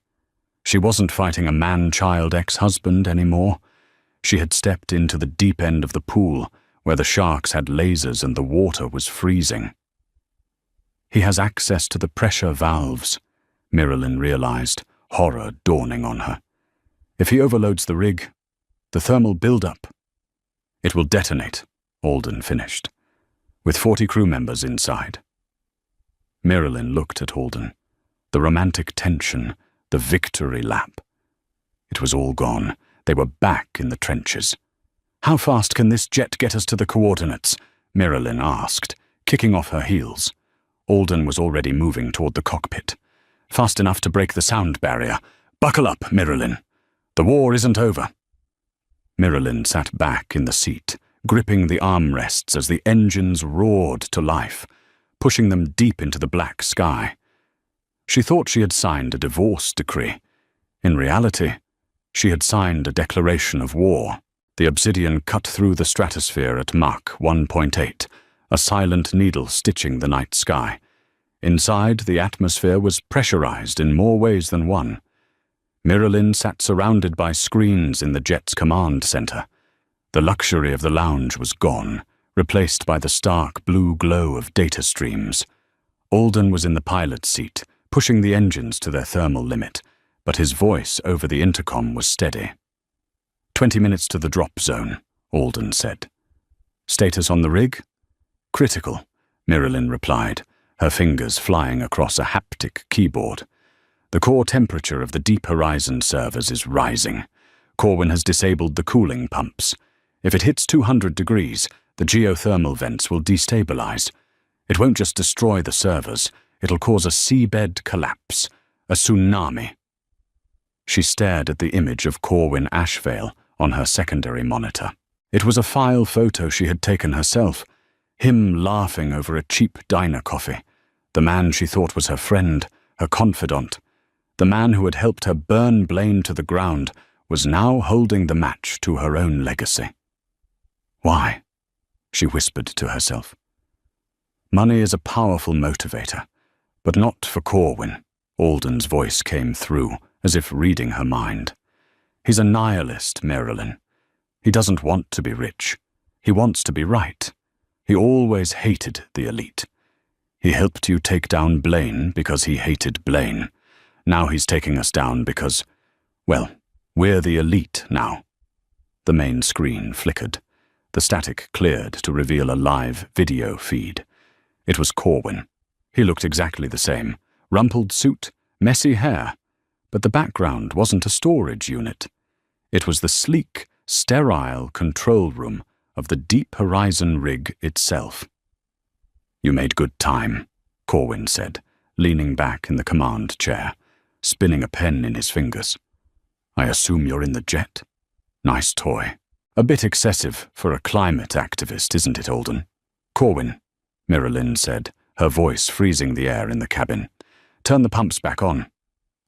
She wasn't fighting a man-child ex-husband anymore. She had stepped into the deep end of the pool, where the sharks had lasers and the water was freezing. He has access to the pressure valves, Miralyn realized, horror dawning on her. If he overloads the rig, the thermal buildup. It will detonate, Alden finished, with 40 crew members inside. Miralyn looked at Alden. The romantic tension, the victory lap. It was all gone. They were back in the trenches. How fast can this jet get us to the coordinates? Miralyn asked, kicking off her heels. Alden was already moving toward the cockpit. Fast enough to break the sound barrier. Buckle up, Miralyn. The war isn't over. Miralyn sat back in the seat, gripping the armrests as the engines roared to life, pushing them deep into the black sky. She thought she had signed a divorce decree. In reality, she had signed a declaration of war. The obsidian cut through the stratosphere at Mach 1.8, a silent needle stitching the night sky. Inside, the atmosphere was pressurized in more ways than one. Miralyn sat surrounded by screens in the jet's command center. The luxury of the lounge was gone, replaced by the stark blue glow of data streams. Alden was in the pilot's seat, pushing the engines to their thermal limit, but his voice over the intercom was steady. 20 minutes to the drop zone, Alden said. Status on the rig? Critical, Miralyn replied, her fingers flying across a haptic keyboard. The core temperature of the Deep Horizon servers is rising. Corwin has disabled the cooling pumps. If it hits 200 degrees, the geothermal vents will destabilize. It won't just destroy the servers, it'll cause a seabed collapse, a tsunami. She stared at the image of Corwin Ashvale on her secondary monitor. It was a file photo she had taken herself, him laughing over a cheap diner coffee, the man she thought was her friend, her confidant. The man who had helped her burn Blaine to the ground was now holding the match to her own legacy. Why? She whispered to herself. Money is a powerful motivator, but not for Corwin. Alden's voice came through, as if reading her mind. He's a nihilist, Miralyn. He doesn't want to be rich. He wants to be right. He always hated the elite. He helped you take down Blaine because he hated Blaine. Now he's taking us down because, well, we're the elite now. The main screen flickered. The static cleared to reveal a live video feed. It was Corwin. He looked exactly the same. Rumpled suit, messy hair. But the background wasn't a storage unit. It was the sleek, sterile control room of the Deep Horizon rig itself. You made good time, Corwin said, leaning back in the command chair, spinning a pen in his fingers. I assume you're in the jet? Nice toy. A bit excessive for a climate activist, isn't it, Alden? Corwin, Miralyn said, her voice freezing the air in the cabin. Turn the pumps back on.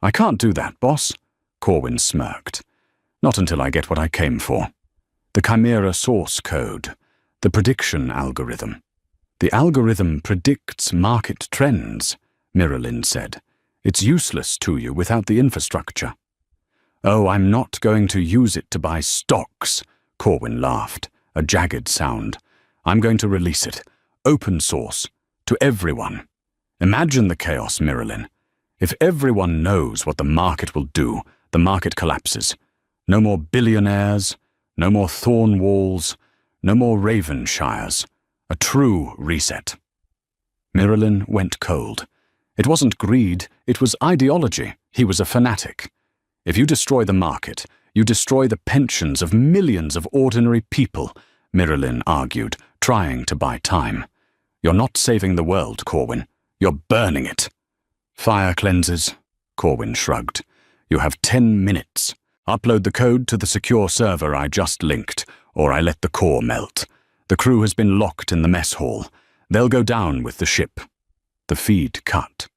I can't do that, boss, Corwin smirked. Not until I get what I came for. The Chimera source code, the prediction algorithm. The algorithm predicts market trends, Miralyn said. It's useless to you without the infrastructure. Oh, I'm not going to use it to buy stocks, Corwin laughed, a jagged sound. I'm going to release it, open source, to everyone. Imagine the chaos, Miralyn. If everyone knows what the market will do, the The market collapses. No more billionaires, no more thorn walls, no more Ravenshires. A true reset. Miralyn went cold. It wasn't greed, it was ideology. He was a fanatic. If you destroy the market, you destroy the pensions of millions of ordinary people, Miralyn argued, trying to buy time. You're not saving the world, Corwin. You're burning it. Fire cleanses, Corwin shrugged. You have 10 minutes. Upload the code to the secure server I just linked, or I let the core melt. The crew has been locked in the mess hall. They'll go down with the ship. The feed cut.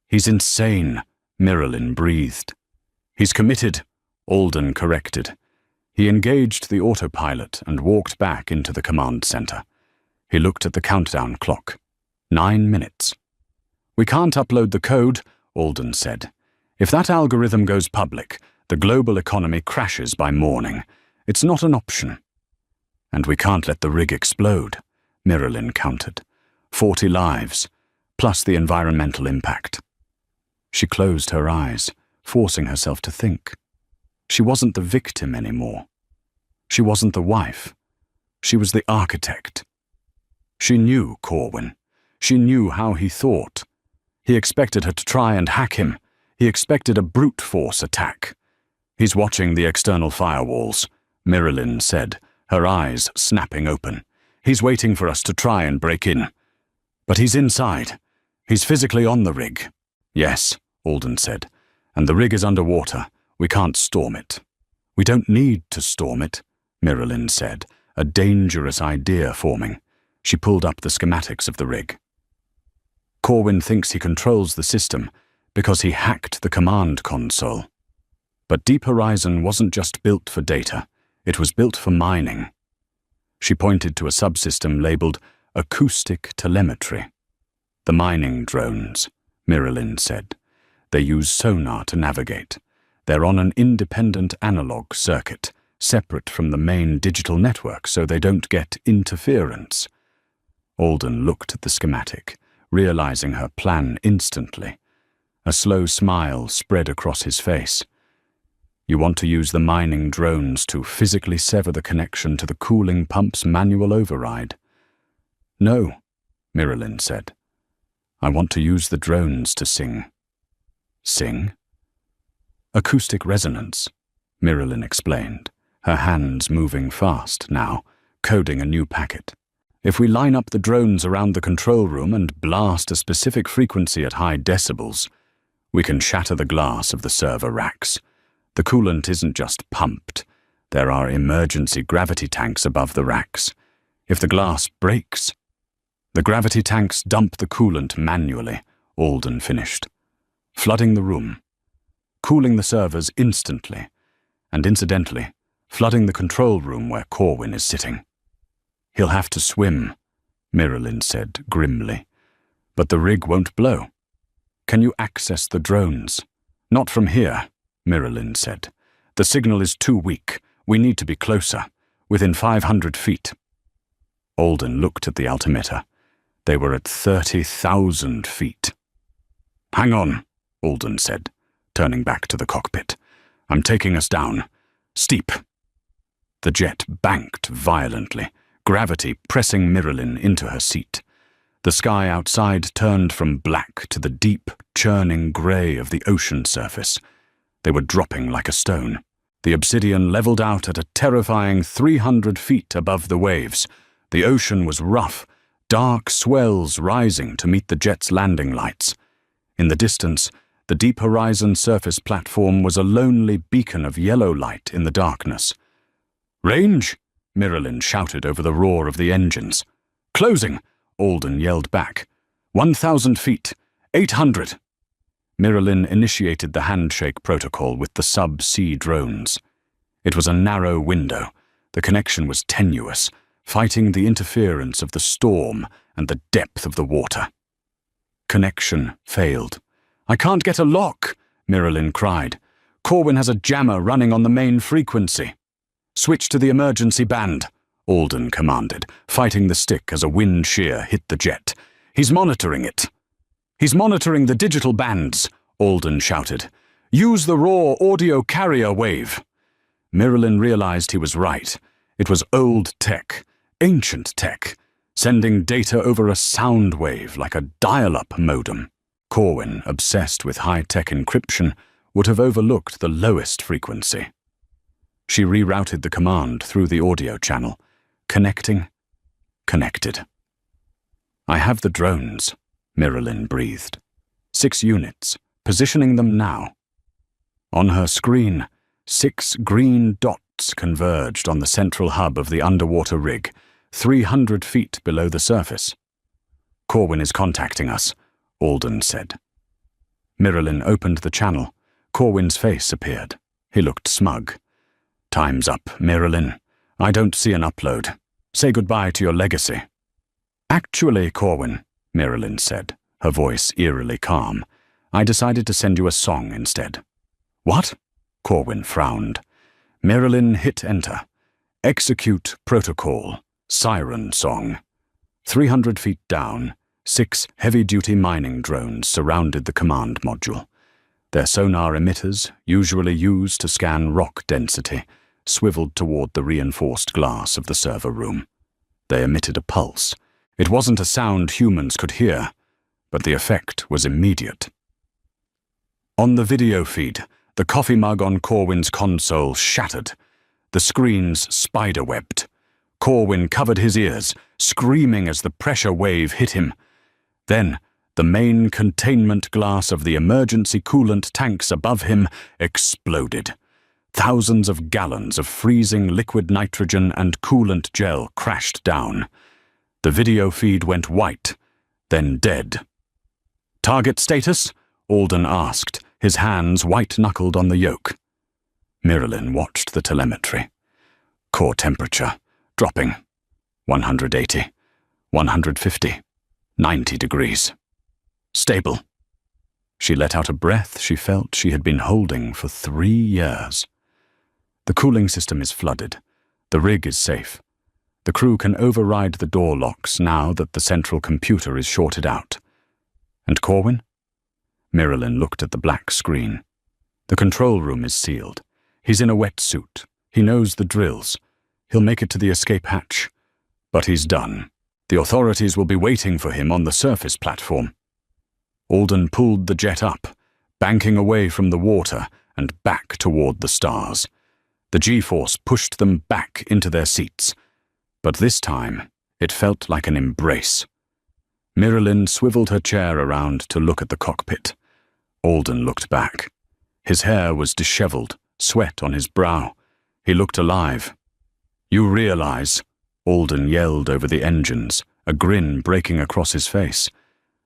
He's insane, Miralyn breathed. He's committed, Alden corrected. He engaged the autopilot and walked back into the command center. He looked at the countdown clock. 9 minutes. We can't upload the code, Alden said. If that algorithm goes public, the global economy crashes by morning. It's not an option. And we can't let the rig explode, Miralyn countered. 40 lives, plus the environmental impact. She closed her eyes, forcing herself to think. She wasn't the victim anymore. She wasn't the wife. She was the architect. She knew Corwin. She knew how he thought. He expected her to try and hack him. He expected a brute force attack. He's watching the external firewalls, Miralyn said, her eyes snapping open. He's waiting for us to try and break in. But he's inside. He's physically on the rig. Yes, Alden said. And the rig is underwater. We can't storm it. We don't need to storm it, Miralyn said, a dangerous idea forming. She pulled up the schematics of the rig. Corwin thinks he controls the system because he hacked the command console. But Deep Horizon wasn't just built for data. It was built for mining. She pointed to a subsystem labeled acoustic telemetry. The mining drones, Miralyn said. They use sonar to navigate. They're on an independent analog circuit, separate from the main digital network so they don't get interference. Alden looked at the schematic, realizing her plan instantly. A slow smile spread across his face. You want to use the mining drones to physically sever the connection to the cooling pump's manual override? No, Miralyn said. I want to use the drones to sing. Sing? Acoustic resonance, Miralyn explained, her hands moving fast now, coding a new packet. If we line up the drones around the control room and blast a specific frequency at high decibels, we can shatter the glass of the server racks. The coolant isn't just pumped. There are emergency gravity tanks above the racks. If the glass breaks, the gravity tanks dump the coolant manually, Alden finished, flooding the room, cooling the servers instantly, and incidentally, flooding the control room where Corwin is sitting. He'll have to swim, Miralyn said grimly. But the rig won't blow. Can you access the drones? Not from here, Miralyn said. The signal is too weak. We need to be closer, within 500 feet. Alden looked at the altimeter. They were at 30,000 feet. Hang on, Alden said, turning back to the cockpit. I'm taking us down. Steep. The jet banked violently, gravity pressing Miralyn into her seat. The sky outside turned from black to the deep, churning grey of the ocean surface. They were dropping like a stone. The obsidian leveled out at a terrifying 300 feet above the waves. The ocean was rough, dark swells rising to meet the jet's landing lights. In the distance, the Deep Horizon surface platform was a lonely beacon of yellow light in the darkness. Range! Miralyn shouted over the roar of the engines. Closing! Alden yelled back. 1,000 feet. 800! Miralyn initiated the handshake protocol with the sub-sea drones. It was a narrow window. The connection was tenuous, fighting the interference of the storm and the depth of the water. Connection failed. I can't get a lock, Miralyn cried. Corwin has a jammer running on the main frequency. Switch to the emergency band, Alden commanded, fighting the stick as a wind shear hit the jet. He's monitoring it. He's monitoring the digital bands, Alden shouted. Use the raw audio carrier wave. Miralyn realized he was right. It was old tech, ancient tech, sending data over a sound wave like a dial-up modem. Corwin, obsessed with high-tech encryption, would have overlooked the lowest frequency. She rerouted the command through the audio channel. Connecting. Connected. I have the drones, Miralyn breathed. 6 units, positioning them now. On her screen, 6 green dots converged on the central hub of the underwater rig, 300 feet below the surface. Corwin is contacting us, Alden said. Miralyn opened the channel. Corwin's face appeared. He looked smug. Time's up, Miralyn. I don't see an upload. Say goodbye to your legacy. Actually, Corwin, Miralyn said, her voice eerily calm, I decided to send you a song instead. What? Corwin frowned. Miralyn hit enter. Execute protocol. Siren song. 300 feet down, 6 heavy-duty mining drones surrounded the command module. Their sonar emitters, usually used to scan rock density, swiveled toward the reinforced glass of the server room. They emitted a pulse. It wasn't a sound humans could hear, but the effect was immediate. On the video feed, the coffee mug on Corwin's console shattered. The screens spiderwebbed. Corwin covered his ears, screaming as the pressure wave hit him. Then, the main containment glass of the emergency coolant tanks above him exploded. Thousands of gallons of freezing liquid nitrogen and coolant gel crashed down. The video feed went white, then dead. Target status? Alden asked, his hands white-knuckled on the yoke. Miralyn watched the telemetry. Core temperature dropping. 180, 150, 90 degrees. Stable. She let out a breath she felt she had been holding for 3 years. The cooling system is flooded. The rig is safe. The crew can override the door locks now that the central computer is shorted out. And Corwin? Miralyn looked at the black screen. The control room is sealed. He's in a wetsuit. He knows the drills. He'll make it to the escape hatch. But he's done. The authorities will be waiting for him on the surface platform. Alden pulled the jet up, banking away from the water and back toward the stars. The G-force pushed them back into their seats. But this time, it felt like an embrace. Miralyn swiveled her chair around to look at the cockpit. Alden looked back. His hair was disheveled, sweat on his brow. He looked alive. You realize, Alden yelled over the engines, a grin breaking across his face,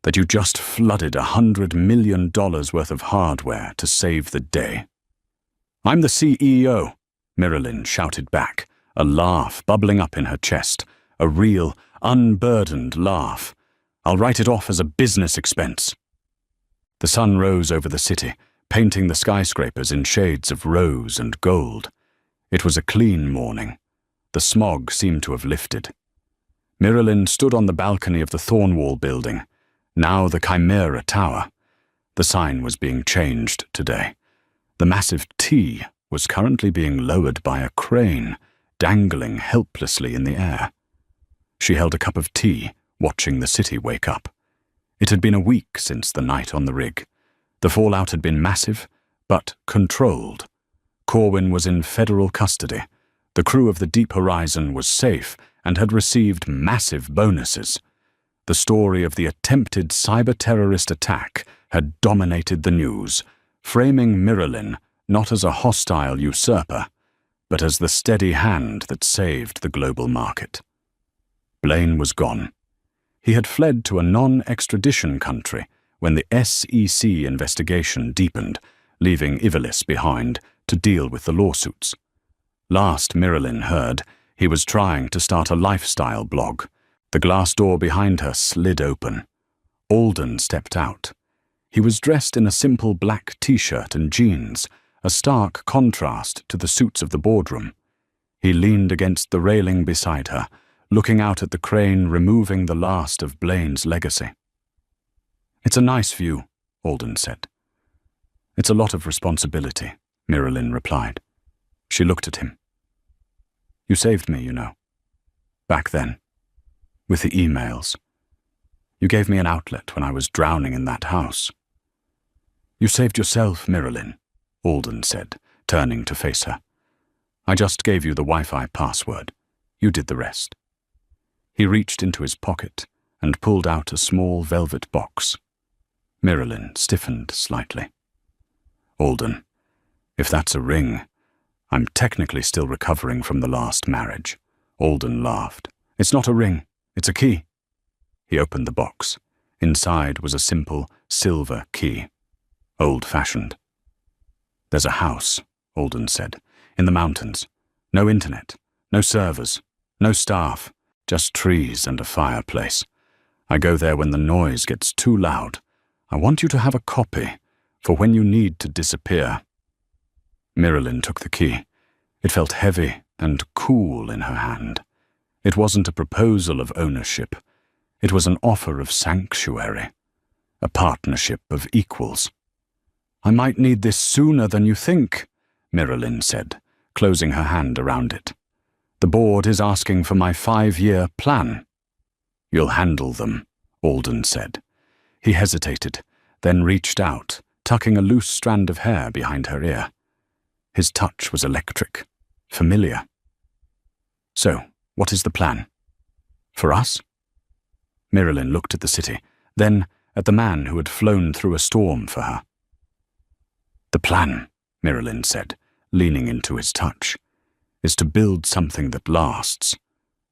that you just flooded $100 million worth of hardware to save the day. I'm the CEO, Miralyn shouted back, a laugh bubbling up in her chest, a real, unburdened laugh. I'll write it off as a business expense. The sun rose over the city, painting the skyscrapers in shades of rose and gold. It was a clean morning. The smog seemed to have lifted. Miralyn stood on the balcony of the Thornwall building, now the Chimera Tower. The sign was being changed today. The massive T was currently being lowered by a crane, dangling helplessly in the air. She held a cup of tea, watching the city wake up. It had been a week since the night on the rig. The fallout had been massive, but controlled. Corwin was in federal custody. The crew of the Deep Horizon was safe and had received massive bonuses. The story of the attempted cyber-terrorist attack had dominated the news, framing Miralyn not as a hostile usurper, but as the steady hand that saved the global market. Blaine was gone. He had fled to a non-extradition country when the SEC investigation deepened, leaving Ivalis behind to deal with the lawsuits. Last Miralyn heard, he was trying to start a lifestyle blog. The glass door behind her slid open. Alden stepped out. He was dressed in a simple black t-shirt and jeans, a stark contrast to the suits of the boardroom. He leaned against the railing beside her, looking out at the crane removing the last of Blaine's legacy. It's a nice view, Alden said. It's a lot of responsibility, Miralyn replied. She looked at him. You saved me, you know. Back then. With the emails. You gave me an outlet when I was drowning in that house. You saved yourself, Miralyn, Alden said, turning to face her. I just gave you the Wi-Fi password. You did the rest. He reached into his pocket and pulled out a small velvet box. Miralyn stiffened slightly. Alden, if that's a ring, I'm technically still recovering from the last marriage. Alden laughed. It's not a ring, it's a key. He opened the box. Inside was a simple silver key. Old-fashioned. There's a house, Alden said, in the mountains. No internet, no servers, no staff, just trees and a fireplace. I go there when the noise gets too loud. I want you to have a copy for when you need to disappear. Miralyn took the key. It felt heavy and cool in her hand. It wasn't a proposal of ownership. It was an offer of sanctuary, a partnership of equals. I might need this sooner than you think, Miralyn said, closing her hand around it. The board is asking for my 5-year plan. You'll handle them, Alden said. He hesitated, then reached out, tucking a loose strand of hair behind her ear. His touch was electric, familiar. So, what is the plan? For us? Miralyn looked at the city, then at the man who had flown through a storm for her. The plan, Miralyn said, leaning into his touch, is to build something that lasts.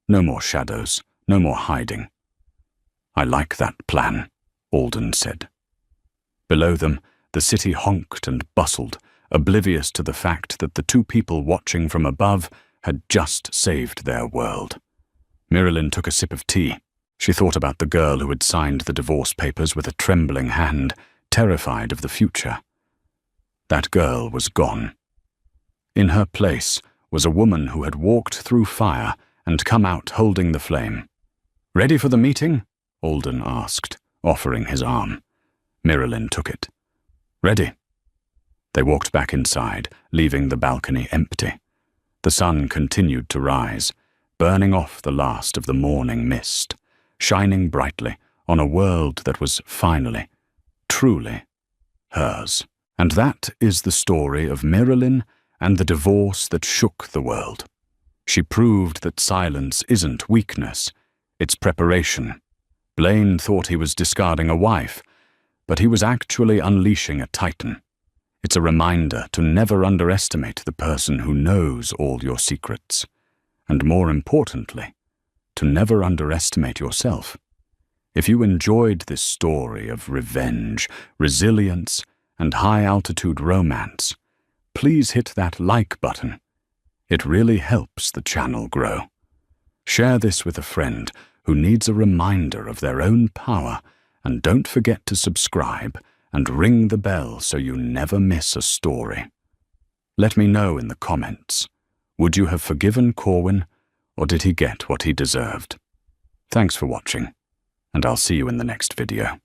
No more shadows, no more hiding. I like that plan, Alden said. Below them, the city honked and bustled, oblivious to the fact that the two people watching from above had just saved their world. Miralyn took a sip of tea. She thought about the girl who had signed the divorce papers with a trembling hand, terrified of the future. That girl was gone. In her place was a woman who had walked through fire and come out holding the flame. Ready for the meeting? Alden asked, offering his arm. Miralyn took it. Ready. They walked back inside, leaving the balcony empty. The sun continued to rise, burning off the last of the morning mist, shining brightly on a world that was finally, truly, hers. And that is the story of Miralyn and the divorce that shook the world. She proved that silence isn't weakness, it's preparation. Blaine thought he was discarding a wife, but he was actually unleashing a titan. It's a reminder to never underestimate the person who knows all your secrets, and more importantly, to never underestimate yourself. If you enjoyed this story of revenge, resilience, and high-altitude romance, please hit that like button. It really helps the channel grow. Share this with a friend who needs a reminder of their own power, and don't forget to subscribe and ring the bell so you never miss a story. Let me know in the comments. Would you have forgiven Corwin, or did he get what he deserved? Thanks for watching, and I'll see you in the next video.